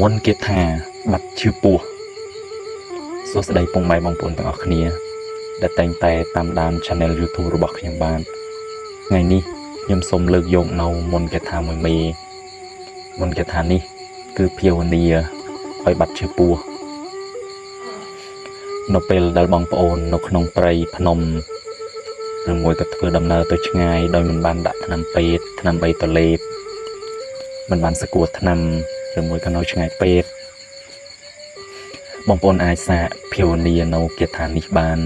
មុនគេថាបាត់ឈឺពោះសួស្តីពុកម៉ែបងប្អូនទាំងអស់គ្នាដែលតែងតែតាមដាន Channel YouTube របស់ខ្ញុំបានថ្ងៃនេះខ្ញុំសូមលើកយកនៅមុនគេថាមួយមេមុនគេថានេះគឺភាវនាឲ្យបាត់ឈឺពោះនៅពេលដែលបងប្អូននៅក្នុងព្រៃភ្នំឬមួយក៏ធ្វើដំណើរទៅឆ្ងាយដោយមិនបានដាក់ថ្នាំពេទ្យថ្នាំបីតលេបមិនបានសង្កួតថ្នាំឬមួយក៏នៅឆ្ងាយពេទ្យបងប្អូនអាចសាកភាវនានៅគាថានេះបាន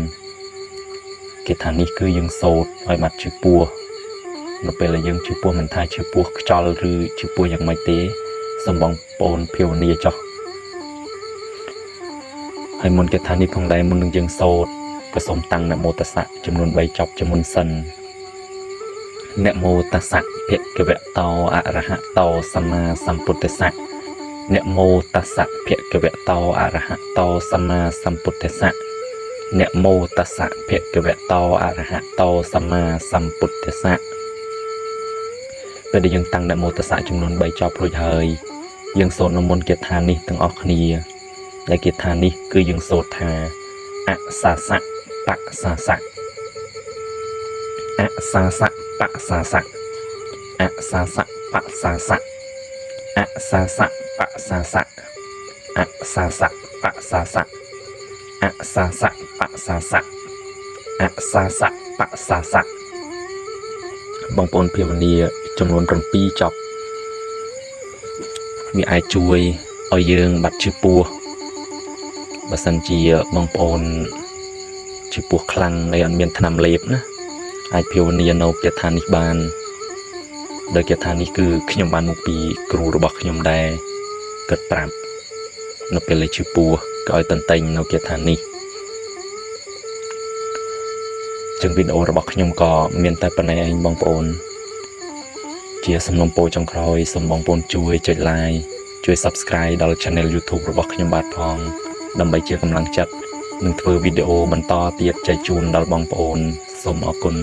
គាថានេះគឺយើងសូត្រឲ្យបាត់ឈឺពោះនៅពេលដែលយើងឈឺពោះមិនថាឈឺពោះខ្យល់ឬឈឺពោះយ៉ាងម៉េចទេសូមបងប្អូនភាវនាចុះហើយមុនគាថានេះផងដែរមុននឹងយើងសូត្រក៏សូមតាំងនមោតស្សៈចំនួន3ចប់ជាមុនសិននមោតស្សៈភគវតោអរហតោសម្មាសម្ពុទ្ធស្សៈនមោតស្សៈភគវតោអរហតោសម្មាសម្ពុទ្ធស្សៈនមោតស្សៈភគវតោអរហតោសម្មាសម្ពុទ្ធស្សៈពេលដែលយើងតាំងនមោតស្សៈចំនួន3ចប់រួចហើយយើងសូត្រនៅមុនគាថានេះទាំងអស់គ្នាដែលគាថានេះគឺយើងសូត្រថាអសាសៈបសាសៈអសាសៈបសាសៈអសាសៈបសាសៈអសាសៈបសាសៈអសាសៈបសាសៈអសាសៈបសាសៈអសាសៈបសាសៈបងប្អូនភាវនាចំនួន7ចប់វាអាចជួយឲ្យយើងបាត់ឈឺពោះបើសិនជាបងប្អូនឈឺពោះខ្លាំងហើយអត់មានថ្នាំលេបណាអាចភាវនានៅគាថានេះបានដោយគាថានេះគឺខ្ញុំបានមកពីគ្រូរបស់ខ្ញុំដែរគាត់ប្រាប់នៅពេលដែលឈឺពោះក៏ឲ្យតន្តែងនៅគាថានេះចឹងវីដេអូរបស់ខ្ញុំក៏មានតែប៉ុណ្ណេះឯងបងប្អូនជាសំណូមពរចុងក្រោយសូមបងប្អូនជួយចុច like ជួយ Subscribe ដល់ Channel YouTube របស់ខ្ញុំបាទផងដើម្បីជាកម្លាំងចិត្តនឹងធ្វើវីដេអូបន្តទៀតចែកជូនដល់បងប្អូនសូមអរគុណ